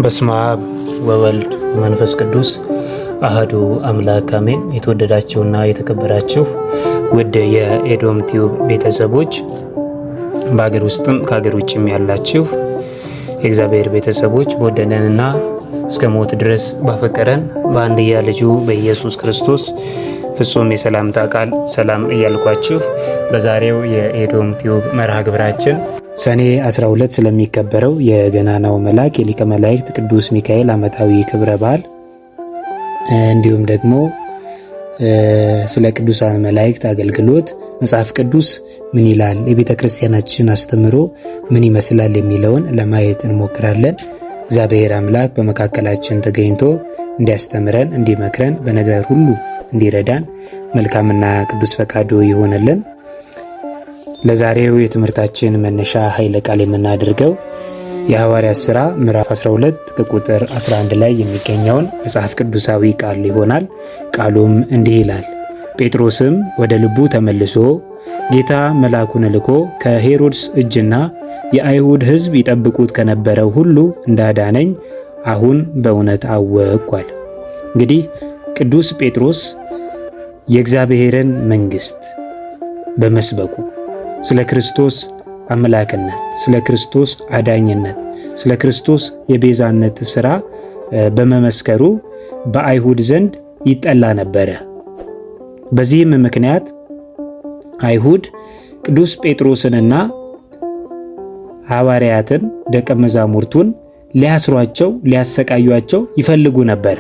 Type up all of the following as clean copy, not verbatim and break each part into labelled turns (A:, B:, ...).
A: በስመ አብ ወወልድ ወመንፈስ ቅዱስ አህዱ አምላክ አሜን። የተወደዳችሁና የተከበራችሁ ውድ የኤዶም ቲዩብ ቤተሰቦች በሀገር ውስጥም ከሀገር ውጭም ያላችሁ የእግዚአብሔር ቤተሰቦች በወደደንና እስከ ሞት ድረስ ባፈቀረን በአንድያ ልጁ በኢየሱስ ክርስቶስ ፍጹም የሰላምታ ቃል ሰላም እያልኳችሁ በዛሬው የኤዶም ቲዩብ መርሃ ግብራችን ሰኔ 12 ስለሚከበረው የገናናው መልአክ የሊቀ መላእክት ቅዱስ ሚካኤል ዓመታዊ ክብረ በዓል እንዲሁም ደግሞ ስለ ቅዱሳን መላእክት አገልግሎት መጽሐፍ ቅዱስ ምን ይላል፣ የቤተ ክርስቲያናችን አስተምህሮ ምን ይመስላል የሚለውን ለማየት እንሞክራለን። እግዚአብሔር አምላክ በመካከላችን ተገኝቶ እንዲያስተምረን፣ እንዲመክረን፣ በነገር ሁሉ እንዲረዳን መልካምና ቅዱስ ፈቃዱ ይሆንልን። ለዛሬው የትምህርታችን መነሻ ኃይለ ቃል የምናደርገው የሐዋርያት ሥራ ምዕራፍ 12 ከቁጥር 11 ላይ የሚገኘውን መጽሐፍ ቅዱሳዊ ቃል ይሆናል። ቃሉም እንዲህ ይላል። ጴጥሮስም ወደ ልቡ ተመልሶ ጌታ መልአኩን ልኮ ከሄሮድስ እጅና የአይሁድ ሕዝብ ይጠብቁት ከነበረው ሁሉ እንዳዳነኝ አሁን በእውነት አወቅኳል። እንግዲህ ቅዱስ ጴጥሮስ የእግዚአብሔርን መንግሥት በመስበኩ ስለ ክርስቶስ አምላክነት፣ ስለ ክርስቶስ አዳኝነት፣ ስለ ክርስቶስ የቤዛነት ሥራ በመመስከሩ በአይሁድ ዘንድ ይጠላ ነበረ። በዚህም ምክንያት አይሁድ ቅዱስ ጴጥሮስንና ሐዋርያትን ደቀ መዛሙርቱን ሊያስሯቸው፣ ሊያሰቃዩቸው ይፈልጉ ነበረ።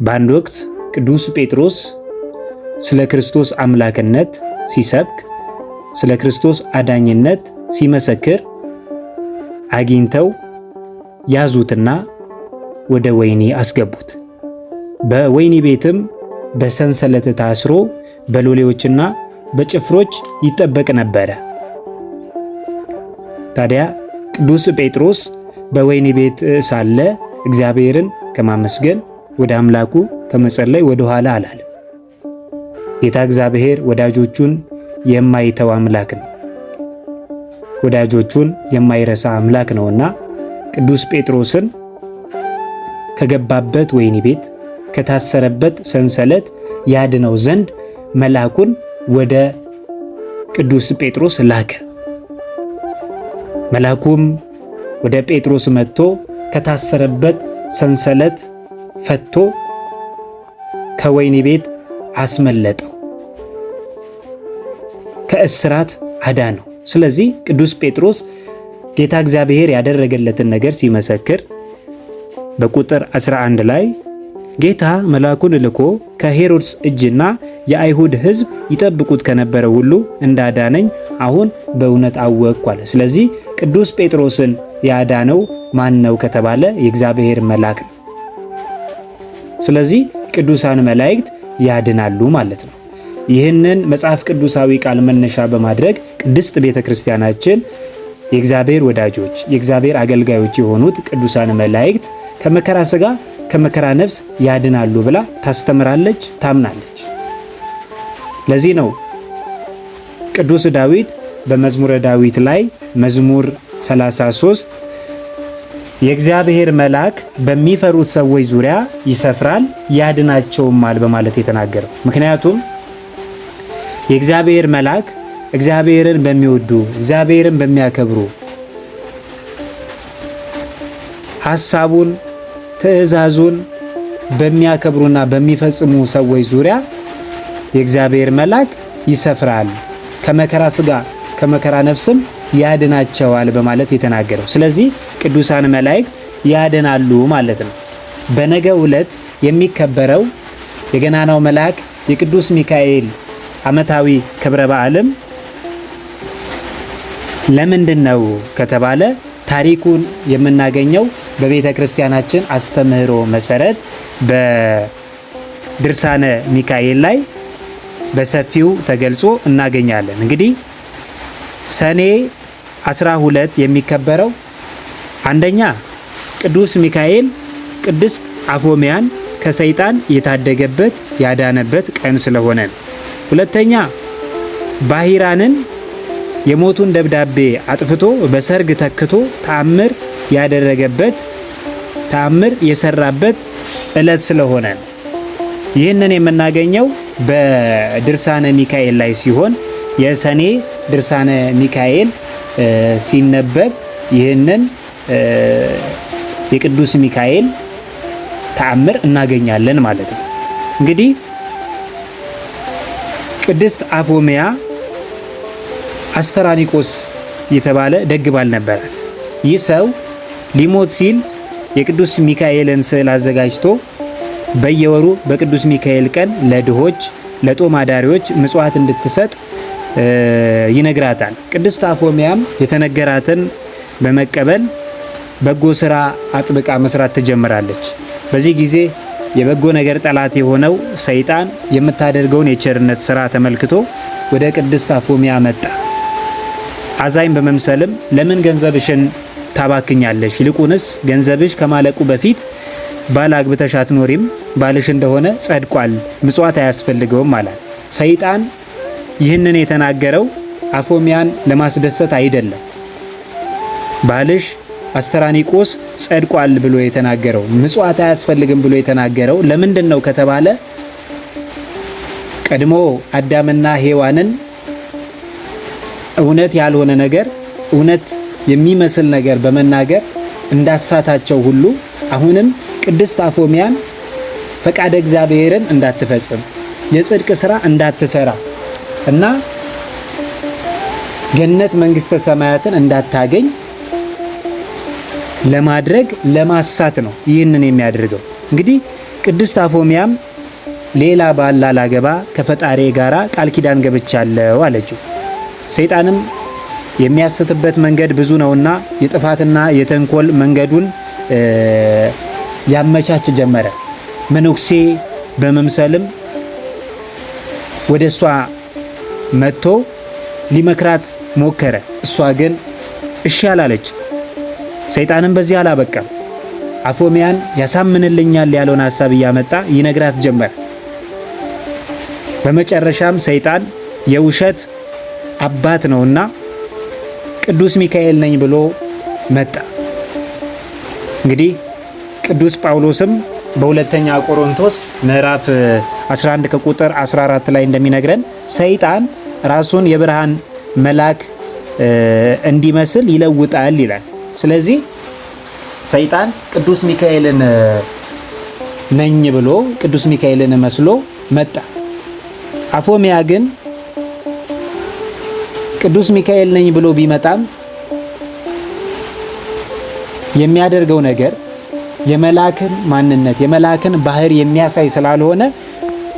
A: በአንድ ወቅት ቅዱስ ጴጥሮስ ስለ ክርስቶስ አምላክነት ሲሰብክ፣ ስለ ክርስቶስ አዳኝነት ሲመሰክር አግኝተው ያዙትና ወደ ወህኒ አስገቡት። በወህኒ ቤትም በሰንሰለት ታስሮ በሎሌዎችና በጭፍሮች ይጠበቅ ነበረ። ታዲያ ቅዱስ ጴጥሮስ በወህኒ ቤት ሳለ እግዚአብሔርን ከማመስገን ወደ አምላኩ ከመጸለይ ወደ ኋላ አላለም። ጌታ እግዚአብሔር ወዳጆቹን የማይተው አምላክ ነው። ወዳጆቹን የማይረሳ አምላክ ነውና ቅዱስ ጴጥሮስን ከገባበት ወህኒ ቤት ከታሰረበት ሰንሰለት ያድነው ዘንድ መልአኩን ወደ ቅዱስ ጴጥሮስ ላከ። መልአኩም ወደ ጴጥሮስ መጥቶ ከታሰረበት ሰንሰለት ፈቶ ከወህኒ ቤት አስመለጠው፣ ከእስራት አዳነው። ስለዚህ ቅዱስ ጴጥሮስ ጌታ እግዚአብሔር ያደረገለትን ነገር ሲመሰክር በቁጥር 11 ላይ ጌታ መልአኩን ልኮ ከሄሮድስ እጅና የአይሁድ ሕዝብ ይጠብቁት ከነበረው ሁሉ እንዳዳነኝ አሁን በእውነት አወቅኩ አለ። ስለዚህ ቅዱስ ጴጥሮስን ያዳነው ማን ነው ከተባለ የእግዚአብሔር መልአክ ነው። ስለዚህ ቅዱሳን መላእክት ያድናሉ ማለት ነው። ይህንን መጽሐፍ ቅዱሳዊ ቃል መነሻ በማድረግ ቅድስት ቤተ ክርስቲያናችን የእግዚአብሔር ወዳጆች፣ የእግዚአብሔር አገልጋዮች የሆኑት ቅዱሳን መላእክት ከመከራ ሥጋ ከመከራ ነፍስ ያድናሉ ብላ ታስተምራለች፣ ታምናለች። ለዚህ ነው ቅዱስ ዳዊት በመዝሙረ ዳዊት ላይ መዝሙር 33 የእግዚአብሔር መልአክ በሚፈሩት ሰዎች ዙሪያ ይሰፍራል ያድናቸውማል በማለት የተናገረው። ምክንያቱም የእግዚአብሔር መልአክ እግዚአብሔርን በሚወዱ እግዚአብሔርን በሚያከብሩ ሐሳቡን ትእዛዙን በሚያከብሩና በሚፈጽሙ ሰዎች ዙሪያ የእግዚአብሔር መልአክ ይሰፍራል፣ ከመከራ ሥጋ ከመከራ ነፍስም ያድናቸዋል በማለት የተናገረው። ስለዚህ ቅዱሳን መላእክት ያድናሉ ማለት ነው። በነገው ዕለት የሚከበረው የገናናው መልአክ የቅዱስ ሚካኤል ዓመታዊ ክብረ በዓልም ለምንድን ነው ከተባለ ታሪኩን የምናገኘው በቤተ ክርስቲያናችን አስተምህሮ መሰረት በድርሳነ ሚካኤል ላይ በሰፊው ተገልጾ እናገኛለን። እንግዲህ ሰኔ 12 የሚከበረው አንደኛ ቅዱስ ሚካኤል ቅድስት አፎሚያን ከሰይጣን የታደገበት ያዳነበት ቀን ስለሆነ፣ ሁለተኛ ባሕራንን የሞቱን ደብዳቤ አጥፍቶ በሰርግ ተክቶ ተአምር ያደረገበት ተአምር የሰራበት ዕለት ስለሆነ ነው። ይህንን የምናገኘው በድርሳነ ሚካኤል ላይ ሲሆን የሰኔ ድርሳነ ሚካኤል ሲነበብ ይህንን የቅዱስ ሚካኤል ተአምር እናገኛለን ማለት ነው። እንግዲህ ቅድስት አፎሚያ አስተራኒቆስ የተባለ ደግ ባል ነበራት። ይህ ሰው ሊሞት ሲል የቅዱስ ሚካኤልን ስዕል አዘጋጅቶ በየወሩ በቅዱስ ሚካኤል ቀን ለድሆች ለጦም አዳሪዎች ምጽዋት እንድትሰጥ ይነግራታል። ቅድስት አፎሚያም የተነገራትን በመቀበል በጎ ስራ አጥብቃ መስራት ትጀምራለች። በዚህ ጊዜ የበጎ ነገር ጠላት የሆነው ሰይጣን የምታደርገውን የቸርነት ስራ ተመልክቶ ወደ ቅድስት አፎሚያ መጣ። አዛኝ በመምሰልም ለምን ገንዘብሽን ታባክኛለሽ? ይልቁንስ ገንዘብሽ ከማለቁ በፊት ባል አግብተሽ አትኖሪም? ባልሽ እንደሆነ ጸድቋል፣ ምጽዋት አያስፈልገውም አላት። ሰይጣን ይህንን የተናገረው አፎሚያን ለማስደሰት አይደለም። ባልሽ አስተራኒቆስ ጸድቋል ብሎ የተናገረው ምጽዋት አያስፈልግም ብሎ የተናገረው ለምንድን ነው ከተባለ ቀድሞ አዳምና ሔዋንን እውነት ያልሆነ ነገር እውነት የሚመስል ነገር በመናገር እንዳሳታቸው ሁሉ አሁንም ቅድስት አፎሚያን ፈቃደ እግዚአብሔርን እንዳትፈጽም የጽድቅ ስራ እንዳትሰራ እና ገነት መንግስተ ሰማያትን እንዳታገኝ ለማድረግ ለማሳት ነው ይህንን የሚያደርገው። እንግዲህ ቅድስት አፎሚያም ሌላ ባል ላላገባ ከፈጣሪ ጋራ ቃል ኪዳን ገብቻለሁ አለችው። ሰይጣንም የሚያስትበት መንገድ ብዙ ነውና የጥፋትና የተንኮል መንገዱን ያመቻች ጀመረ። መነኩሴ በመምሰልም ወደ እሷ መጥቶ ሊመክራት ሞከረ። እሷ ግን እሺ አላለች። ሰይጣንም በዚህ አላበቃም። አፎሚያን ያሳምንልኛል ያለውን ሐሳብ እያመጣ ይነግራት ጀመረ። በመጨረሻም ሰይጣን የውሸት አባት ነውና ቅዱስ ሚካኤል ነኝ ብሎ መጣ። እንግዲህ ቅዱስ ጳውሎስም በሁለተኛ ቆሮንቶስ ምዕራፍ 11 ከቁጥር 14 ላይ እንደሚነግረን ሰይጣን ራሱን የብርሃን መልአክ እንዲመስል ይለውጣል ይላል። ስለዚህ ሰይጣን ቅዱስ ሚካኤልን ነኝ ብሎ ቅዱስ ሚካኤልን መስሎ መጣ። አፎሚያ ግን ቅዱስ ሚካኤል ነኝ ብሎ ቢመጣም የሚያደርገው ነገር የመላክን ማንነት የመላክን ባህር የሚያሳይ ስላልሆነ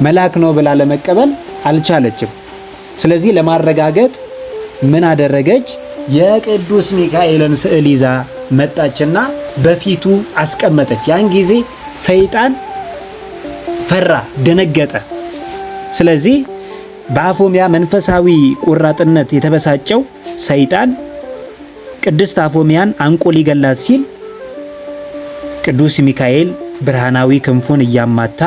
A: መልአክ ነው ብላ ለመቀበል አልቻለችም። ስለዚህ ለማረጋገጥ ምን አደረገች? የቅዱስ ሚካኤልን ስዕል ይዛ መጣችና በፊቱ አስቀመጠች። ያን ጊዜ ሰይጣን ፈራ፣ ደነገጠ። ስለዚህ በአፎሚያ መንፈሳዊ ቁራጥነት የተበሳጨው ሰይጣን ቅድስት አፎሚያን አንቆ ሊገላት ሲል ቅዱስ ሚካኤል ብርሃናዊ ክንፉን እያማታ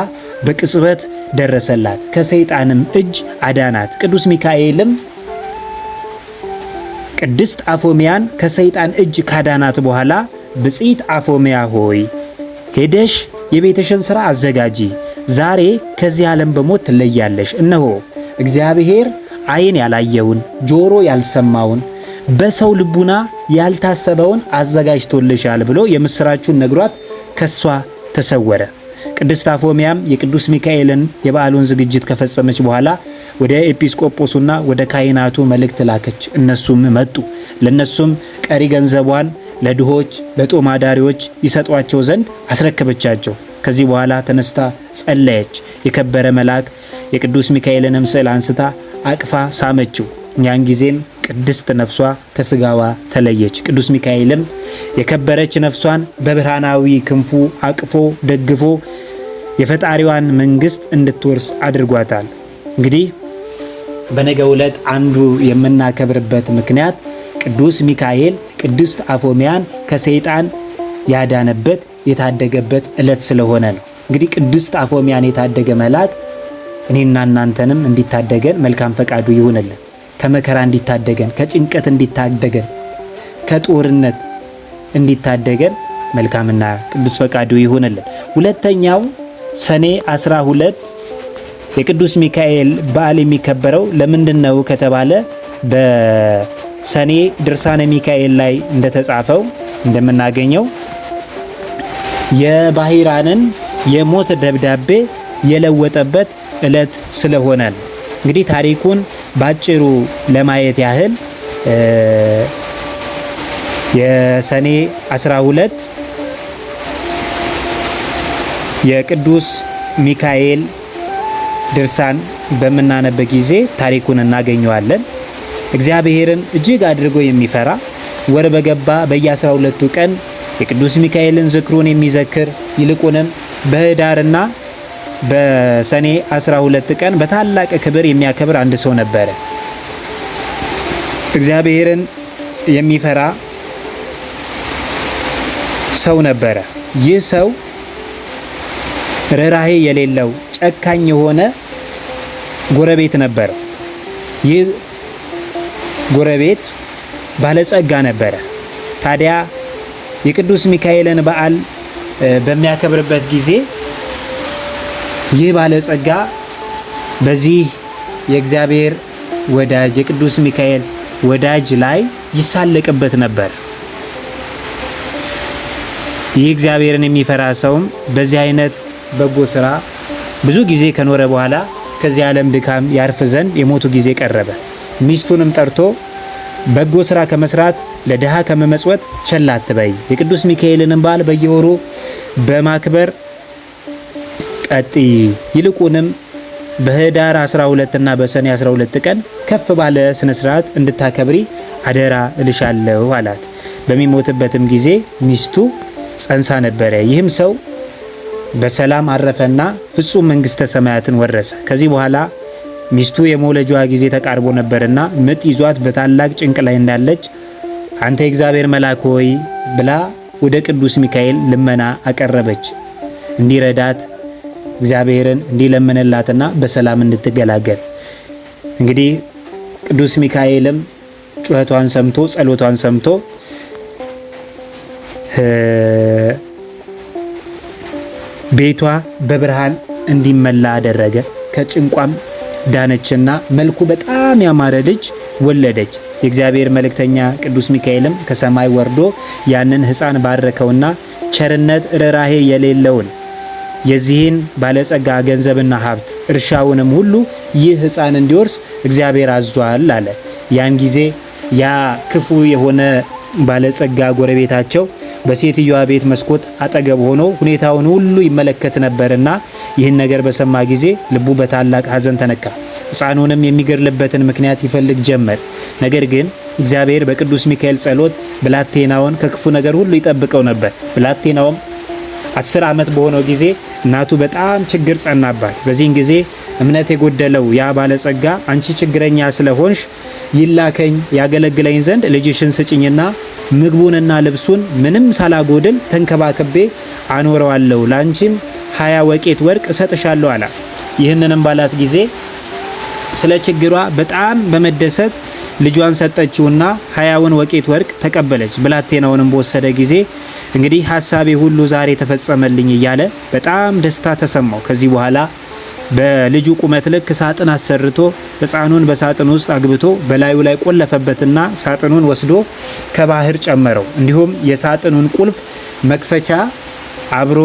A: በቅጽበት ደረሰላት፣ ከሰይጣንም እጅ አዳናት። ቅዱስ ሚካኤልም ቅድስት አፎሚያን ከሰይጣን እጅ ካዳናት በኋላ ብጽዕት አፎሚያ ሆይ ሄደሽ የቤትሽን ሥራ አዘጋጂ፣ ዛሬ ከዚህ ዓለም በሞት ትለያለሽ። እነሆ እግዚአብሔር ዓይን ያላየውን ጆሮ ያልሰማውን በሰው ልቡና ያልታሰበውን አዘጋጅቶልሻል ብሎ የምስራቹን ነግሯት ከሷ ተሰወረ። ቅድስት አፎሚያም የቅዱስ ሚካኤልን የበዓሉን ዝግጅት ከፈጸመች በኋላ ወደ ኤጲስቆጶሱና ወደ ካህናቱ መልእክት ላከች። እነሱም መጡ። ለነሱም ቀሪ ገንዘቧን ለድሆች ለጦም አዳሪዎች ይሰጧቸው ዘንድ አስረከበቻቸው። ከዚህ በኋላ ተነስታ ጸለየች። የከበረ መልአክ የቅዱስ ሚካኤልንም ስዕል አንስታ አቅፋ ሳመችው። ያን ጊዜም ቅድስት ነፍሷ ከስጋዋ ተለየች። ቅዱስ ሚካኤልም የከበረች ነፍሷን በብርሃናዊ ክንፉ አቅፎ ደግፎ የፈጣሪዋን መንግስት እንድትወርስ አድርጓታል። እንግዲህ በነገው ዕለት አንዱ የምናከብርበት ምክንያት ቅዱስ ሚካኤል ቅድስት አፎሚያን ከሰይጣን ያዳነበት የታደገበት ዕለት ስለሆነ ነው። እንግዲህ ቅድስት አፎሚያን የታደገ መልአክ እኔና እናንተንም እንዲታደገን መልካም ፈቃዱ ይሁንልን። ከመከራ እንዲታደገን፣ ከጭንቀት እንዲታደገን፣ ከጦርነት እንዲታደገን መልካምና ቅዱስ ፈቃዱ ይሁንልን። ሁለተኛው ሰኔ 12 የቅዱስ ሚካኤል በዓል የሚከበረው ለምንድን ነው ከተባለ በሰኔ ድርሳነ ሚካኤል ላይ እንደተጻፈው እንደምናገኘው የባሕራንን የሞት ደብዳቤ የለወጠበት ዕለት ስለሆነ ነው። እንግዲህ ታሪኩን ባጭሩ ለማየት ያህል የሰኔ 12 የቅዱስ ሚካኤል ድርሳን በምናነብ ጊዜ ታሪኩን እናገኘዋለን። እግዚአብሔርን እጅግ አድርጎ የሚፈራ ወር በገባ በየ12ቱ ቀን የቅዱስ ሚካኤልን ዝክሩን የሚዘክር ይልቁንም በኅዳርና በሰኔ 12 ቀን በታላቅ ክብር የሚያከብር አንድ ሰው ነበረ። እግዚአብሔርን የሚፈራ ሰው ነበረ። ይህ ሰው ርኅራኄ የሌለው ጨካኝ የሆነ ጎረቤት ነበረው። ይህ ጎረቤት ባለጸጋ ነበረ። ታዲያ የቅዱስ ሚካኤልን በዓል በሚያከብርበት ጊዜ ይህ ባለጸጋ በዚህ የእግዚአብሔር ወዳጅ የቅዱስ ሚካኤል ወዳጅ ላይ ይሳለቅበት ነበር። ይህ እግዚአብሔርን የሚፈራ ሰውም በዚህ አይነት በጎ ስራ ብዙ ጊዜ ከኖረ በኋላ ከዚህ ዓለም ድካም ያርፍ ዘንድ የሞቱ ጊዜ ቀረበ። ሚስቱንም ጠርቶ በጎ ስራ ከመስራት ለድሃ ከመመጽወት ቸል አትበይ፣ የቅዱስ ሚካኤልን በዓል በየወሩ በማክበር ቀጥይ፣ ይልቁንም በኅዳር 12 እና በሰኔ 12 ቀን ከፍ ባለ ስነ ስርዓት እንድታከብሪ አደራ እልሻለሁ አላት። በሚሞትበትም ጊዜ ሚስቱ ጸንሳ ነበረ። ይህም ሰው በሰላም አረፈና ፍጹም መንግስተ ሰማያትን ወረሰ። ከዚህ በኋላ ሚስቱ የመውለጃዋ ጊዜ ተቃርቦ ነበርና ምጥ ይዟት በታላቅ ጭንቅ ላይ እንዳለች አንተ የእግዚአብሔር መልአክ ሆይ ብላ ወደ ቅዱስ ሚካኤል ልመና አቀረበች። እንዲረዳት እግዚአብሔርን እንዲለምንላትና በሰላም እንድትገላገል። እንግዲህ ቅዱስ ሚካኤልም ጩኸቷን ሰምቶ ጸሎቷን ሰምቶ ቤቷ በብርሃን እንዲመላ አደረገ። ከጭንቋም ዳነችና መልኩ በጣም ያማረ ልጅ ወለደች። የእግዚአብሔር መልእክተኛ ቅዱስ ሚካኤልም ከሰማይ ወርዶ ያንን ሕፃን ባረከውና ቸርነት ርኅራኄ የሌለውን የዚህን ባለጸጋ ገንዘብና ሀብት እርሻውንም ሁሉ ይህ ሕፃን እንዲወርስ እግዚአብሔር አዟል አለ። ያን ጊዜ ያ ክፉ የሆነ ባለጸጋ ጎረቤታቸው በሴትዮዋ ቤት መስኮት አጠገብ ሆኖ ሁኔታውን ሁሉ ይመለከት ነበርና ይህን ነገር በሰማ ጊዜ ልቡ በታላቅ ሐዘን ተነካ። ሕፃኑንም የሚገድልበትን ምክንያት ይፈልግ ጀመር። ነገር ግን እግዚአብሔር በቅዱስ ሚካኤል ጸሎት ብላቴናውን ከክፉ ነገር ሁሉ ይጠብቀው ነበር። ብላቴናውም 10 ዓመት በሆነው ጊዜ እናቱ በጣም ችግር ጸናባት። በዚህን ጊዜ እምነት የጎደለው ያ ባለጸጋ አንቺ ችግረኛ ስለሆንሽ ይላከኝ ያገለግለኝ ዘንድ ልጅሽን ስጭኝና ምግቡንና ልብሱን ምንም ሳላጎድል ተንከባክቤ አኖረዋለሁ፣ ላንቺም 20 ወቄት ወርቅ እሰጥሻለሁ አላት። ይህንንም ባላት ጊዜ ስለ ችግሯ በጣም በመደሰት ልጇን ሰጠችውና 20ውን ወቄት ወርቅ ተቀበለች። ብላቴናውንም በወሰደ ጊዜ እንግዲህ ሐሳቤ ሁሉ ዛሬ ተፈጸመልኝ እያለ በጣም ደስታ ተሰማው። ከዚህ በኋላ በልጁ ቁመት ልክ ሳጥን አሰርቶ ሕፃኑን በሳጥን ውስጥ አግብቶ በላዩ ላይ ቆለፈበትና ሳጥኑን ወስዶ ከባህር ጨመረው። እንዲሁም የሳጥኑን ቁልፍ መክፈቻ አብሮ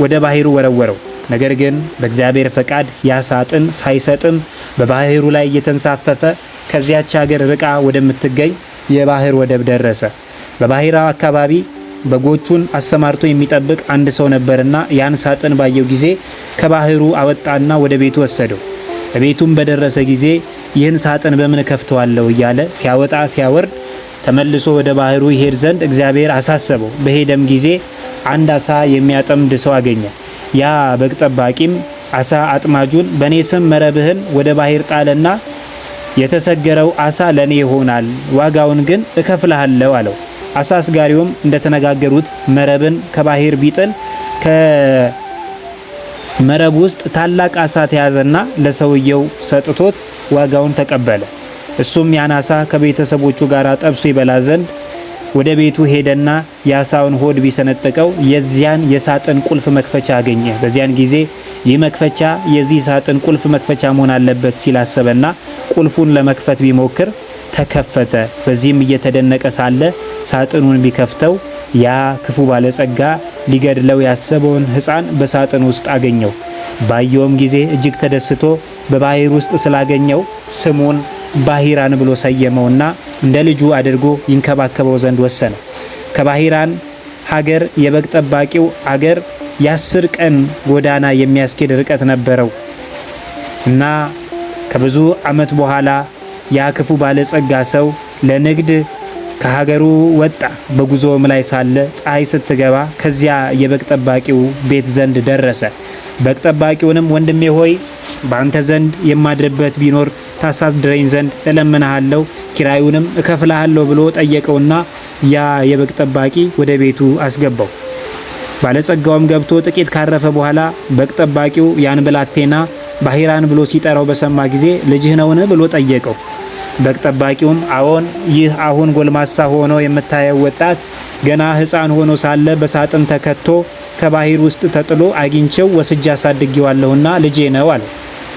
A: ወደ ባህሩ ወረወረው። ነገር ግን በእግዚአብሔር ፈቃድ ያ ሳጥን ሳይሰጥም በባህሩ ላይ እየተንሳፈፈ ከዚያች ሀገር ርቃ ወደምትገኝ የባህር ወደብ ደረሰ። በባህራው አካባቢ በጎቹን አሰማርቶ የሚጠብቅ አንድ ሰው ነበርና ያን ሳጥን ባየው ጊዜ ከባህሩ አወጣና ወደ ቤቱ ወሰደው። በቤቱም በደረሰ ጊዜ ይህን ሳጥን በምን ከፍተዋለሁ እያለ ሲያወጣ ሲያወርድ ተመልሶ ወደ ባህሩ ይሄድ ዘንድ እግዚአብሔር አሳሰበው። በሄደም ጊዜ አንድ አሳ የሚያጠምድ ሰው አገኘ። ያ በግ ጠባቂም አሳ አጥማጁን በኔ ስም መረብህን ወደ ባህር ጣልና የተሰገረው አሳ ለኔ ይሆናል፣ ዋጋውን ግን እከፍልሃለሁ አለው። አሳ አስጋሪውም እንደተነጋገሩት መረብን ከባህር ቢጥል ከመረብ ውስጥ ታላቅ አሳ ተያዘና ለሰውየው ሰጥቶት ዋጋውን ተቀበለ። እሱም ያን አሳ ከቤተሰቦቹ ጋር ጠብሶ ይበላ ዘንድ ወደ ቤቱ ሄደና የአሳውን ሆድ ቢሰነጥቀው የዚያን የሳጥን ቁልፍ መክፈቻ አገኘ። በዚያን ጊዜ ይህ መክፈቻ የዚህ ሳጥን ቁልፍ መክፈቻ መሆን አለበት ሲል አሰበና ቁልፉን ለመክፈት ቢሞክር ተከፈተ። በዚህም እየተደነቀ ሳለ ሳጥኑን ቢከፍተው ያ ክፉ ባለጸጋ ሊገድለው ያሰበውን ሕፃን በሳጥን ውስጥ አገኘው። ባየውም ጊዜ እጅግ ተደስቶ በባህር ውስጥ ስላገኘው ስሙን ባሂራን ብሎ ሰየመውና እንደ ልጁ አድርጎ ይንከባከበው ዘንድ ወሰነ። ከባሂራን ሀገር የበግ ጠባቂው አገር የ10 ቀን ጎዳና የሚያስኬድ ርቀት ነበረው እና ከብዙ ዓመት በኋላ ያ ክፉ ባለጸጋ ሰው ለንግድ ከሀገሩ ወጣ። በጉዞም ላይ ሳለ ፀሐይ ስትገባ ከዚያ የበግ ጠባቂው ቤት ዘንድ ደረሰ። በግ ጠባቂውንም ወንድሜ ሆይ በአንተ ዘንድ የማድርበት ቢኖር ታሳድረኝ ዘንድ እለምንሃለሁ፣ ኪራዩንም እከፍልሃለሁ ብሎ ጠየቀውና ያ የበግ ጠባቂ ወደ ቤቱ አስገባው። ባለጸጋውም ገብቶ ጥቂት ካረፈ በኋላ በግ ጠባቂው ያን ብላቴና ባሂራን ብሎ ሲጠራው በሰማ ጊዜ ልጅህ ነውን ብሎ ጠየቀው። በግ ጠባቂውም አዎን፣ ይህ አሁን ጎልማሳ ሆኖ የምታየው ወጣት ገና ሕፃን ሆኖ ሳለ በሳጥን ተከቶ ከባህር ውስጥ ተጥሎ አግኝቼው ወስጄ አሳድጌዋለሁና ልጄ ነው አለ።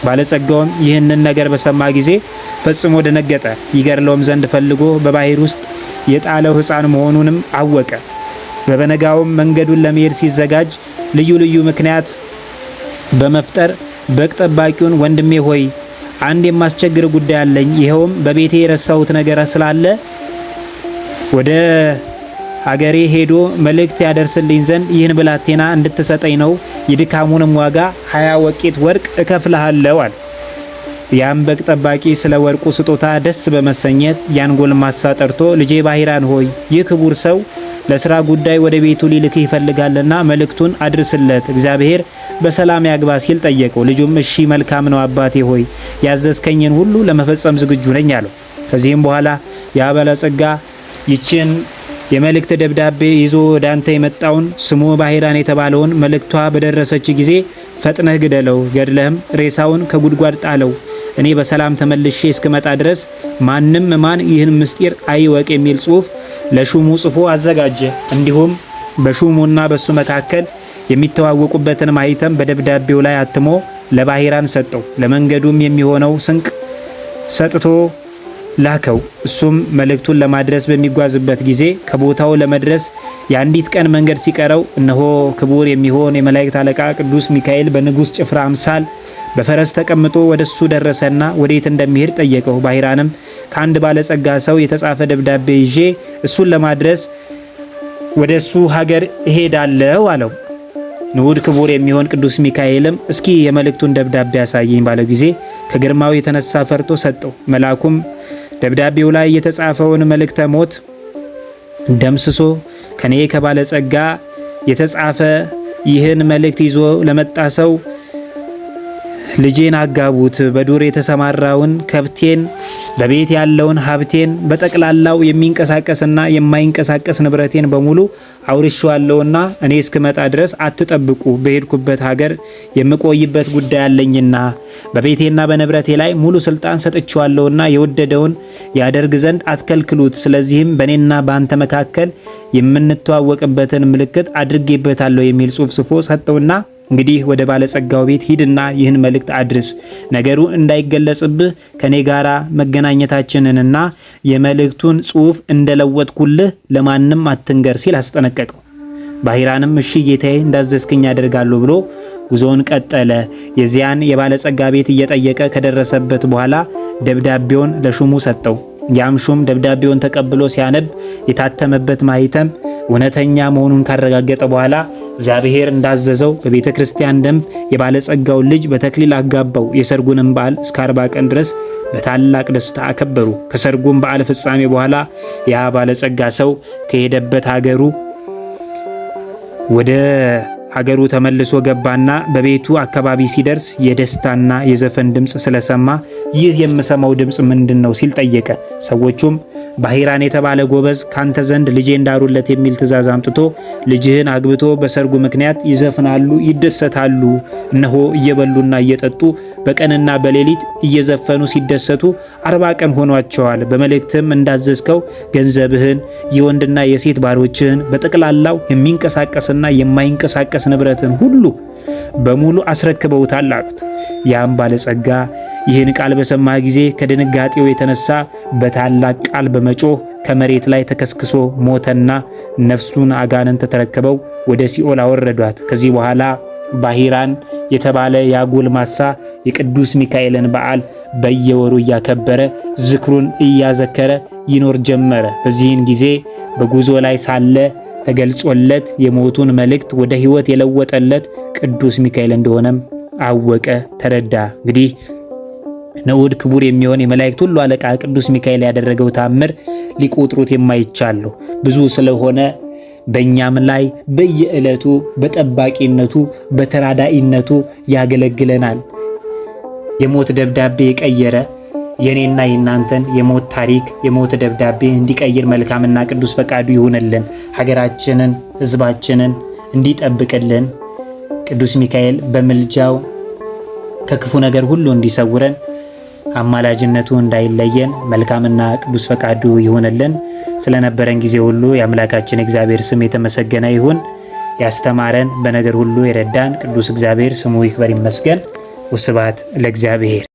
A: ባለጸጋውም ይህንን ነገር በሰማ ጊዜ ፈጽሞ ደነገጠ። ይገድለውም ዘንድ ፈልጎ በባህር ውስጥ የጣለው ሕፃን መሆኑንም አወቀ። በበነጋውም መንገዱን ለመሄድ ሲዘጋጅ ልዩ ልዩ ምክንያት በመፍጠር በግ ጠባቂውን ወንድሜ ሆይ አንድ የማስቸግር ጉዳይ አለኝ፣ ይኸውም በቤቴ የረሳሁት ነገር ስላለ ወደ ሀገሬ ሄዶ መልእክት ያደርስልኝ ዘንድ ይህን ብላቴና እንድትሰጠኝ ነው። የድካሙንም ዋጋ 20 ወቄት ወርቅ እከፍልሃለሁ አለ። ያም በግ ጠባቂ ስለ ወርቁ ስጦታ ደስ በመሰኘት ያን ጎልማሳ ጠርቶ ልጄ ባሂራን ሆይ ይህ ክቡር ሰው ለስራ ጉዳይ ወደ ቤቱ ሊልክህ ይፈልጋልና መልእክቱን አድርስለት፣ እግዚአብሔር በሰላም ያግባ ሲል ጠየቀው። ልጁም እሺ መልካም ነው አባቴ ሆይ ያዘዝከኝን ሁሉ ለመፈጸም ዝግጁ ነኝ አለው። ከዚህም በኋላ ያ ባለጸጋ ይችን የመልእክት ደብዳቤ ይዞ ወደ አንተ የመጣውን ስሙ ባሂራን የተባለውን መልእክቷ በደረሰች ጊዜ ፈጥነህ ግደለው፣ ገድለህም ሬሳውን ከጉድጓድ ጣለው። እኔ በሰላም ተመልሼ እስክመጣ ድረስ ማንም ማን ይህን ምስጢር አይወቅ የሚል ጽሑፍ ለሹሙ ጽፎ አዘጋጀ። እንዲሁም በሹሙና በሱ መካከል የሚተዋወቁበትን ማህተም በደብዳቤው ላይ አትሞ ለባሂራን ሰጠው። ለመንገዱም የሚሆነው ስንቅ ሰጥቶ ላከው። እሱም መልእክቱን ለማድረስ በሚጓዝበት ጊዜ ከቦታው ለመድረስ የአንዲት ቀን መንገድ ሲቀረው እነሆ ክቡር የሚሆን የመላእክት አለቃ ቅዱስ ሚካኤል በንጉሥ ጭፍራ አምሳል በፈረስ ተቀምጦ ወደሱ ደረሰና ወዴት እንደሚሄድ ጠየቀው። ባሂራንም ከአንድ ባለጸጋ ሰው የተጻፈ ደብዳቤ ይዤ እሱን ለማድረስ ወደ እሱ ሀገር እሄዳለሁ አለው። ንዑድ ክቡር የሚሆን ቅዱስ ሚካኤልም እስኪ የመልእክቱን ደብዳቤ ያሳየኝ ባለው ጊዜ ከግርማው የተነሳ ፈርቶ ሰጠው። መልአኩም ደብዳቤው ላይ የተጻፈውን መልእክተ ሞት ደምስሶ ከኔ ከባለጸጋ የተጻፈ ይህን መልእክት ይዞ ለመጣ ሰው ልጄን አጋቡት፣ በዱር የተሰማራውን ከብቴን፣ በቤት ያለውን ሀብቴን፣ በጠቅላላው የሚንቀሳቀስና የማይንቀሳቀስ ንብረቴን በሙሉ አውርሼዋለሁና እኔ እስክመጣ ድረስ አትጠብቁ። በሄድኩበት ሀገር የምቆይበት ጉዳይ አለኝና በቤቴና በንብረቴ ላይ ሙሉ ስልጣን ሰጥቼዋለሁና የወደደውን ያደርግ ዘንድ አትከልክሉት። ስለዚህም በእኔና በአንተ መካከል የምንተዋወቅበትን ምልክት አድርጌበታለሁ የሚል ጽሑፍ ጽፎ ሰጠውና እንግዲህ ወደ ባለጸጋው ቤት ሂድና ይህን መልእክት አድርስ። ነገሩ እንዳይገለጽብህ ከኔ ጋራ መገናኘታችንንና የመልእክቱን ጽሑፍ እንደለወጥኩልህ ለማንም አትንገር ሲል አስጠነቀቀው። ባሂራንም እሺ ጌታዬ እንዳዘዝክኝ አደርጋለሁ ብሎ ጉዞውን ቀጠለ። የዚያን የባለጸጋ ቤት እየጠየቀ ከደረሰበት በኋላ ደብዳቤውን ለሹሙ ሰጠው። ያም ሹም ደብዳቤውን ተቀብሎ ሲያነብ የታተመበት ማህተም እውነተኛ መሆኑን ካረጋገጠ በኋላ እግዚአብሔር እንዳዘዘው በቤተ ክርስቲያን ደንብ የባለጸጋውን ልጅ በተክሊል አጋባው። የሰርጉንም በዓል እስከ 40 ቀን ድረስ በታላቅ ደስታ አከበሩ። ከሰርጉም በዓል ፍጻሜ በኋላ ያ ባለጸጋ ሰው ከሄደበት ሀገሩ ወደ ሀገሩ ተመልሶ ገባና በቤቱ አካባቢ ሲደርስ የደስታና የዘፈን ድምፅ ስለሰማ ይህ የምሰማው ድምፅ ምንድን ነው ሲል ጠየቀ። ሰዎቹም ባሂራን የተባለ ጎበዝ ካንተ ዘንድ ልጄ እንዳሩለት የሚል ትእዛዝ አምጥቶ ልጅህን አግብቶ በሰርጉ ምክንያት ይዘፍናሉ፣ ይደሰታሉ። እነሆ እየበሉና እየጠጡ በቀንና በሌሊት እየዘፈኑ ሲደሰቱ 40 ቀን ሆኗቸዋል። በመልእክትም እንዳዘዝከው ገንዘብህን፣ የወንድና የሴት ባሮችህን፣ በጠቅላላው የሚንቀሳቀስና የማይንቀሳቀስ ንብረትን ሁሉ በሙሉ አስረክበውታል አሉት። ያም ባለጸጋ ይህን ቃል በሰማ ጊዜ ከድንጋጤው የተነሳ በታላቅ ቃል በመጮህ ከመሬት ላይ ተከስክሶ ሞተና ነፍሱን አጋንንት ተረክበው ወደ ሲኦል አወረዷት። ከዚህ በኋላ ባሂራን የተባለ ያጎልማሳ የቅዱስ ሚካኤልን በዓል በየወሩ እያከበረ ዝክሩን እያዘከረ ይኖር ጀመረ። በዚህን ጊዜ በጉዞ ላይ ሳለ ተገልጾለት የሞቱን መልእክት ወደ ሕይወት የለወጠለት ቅዱስ ሚካኤል እንደሆነም አወቀ፣ ተረዳ። እንግዲህ ንዑድ ክቡር የሚሆን የመላእክት ሁሉ አለቃ ቅዱስ ሚካኤል ያደረገው ታምር ሊቆጥሩት የማይቻል ነው። ብዙ ስለሆነ በእኛም ላይ በየዕለቱ በጠባቂነቱ በተራዳኢነቱ ያገለግለናል። የሞት ደብዳቤ የቀየረ የኔና የናንተን የሞት ታሪክ የሞት ደብዳቤ እንዲቀይር መልካምና ቅዱስ ፈቃዱ ይሁንልን። ሀገራችንን ሕዝባችንን እንዲጠብቅልን ቅዱስ ሚካኤል በምልጃው ከክፉ ነገር ሁሉ እንዲሰውረን አማላጅነቱ እንዳይለየን መልካምና ቅዱስ ፈቃዱ ይሁንልን። ስለነበረን ጊዜ ሁሉ የአምላካችን እግዚአብሔር ስም የተመሰገነ ይሁን። ያስተማረን በነገር ሁሉ የረዳን ቅዱስ እግዚአብሔር ስሙ ይክበር ይመስገን። ወስብሐት ለእግዚአብሔር።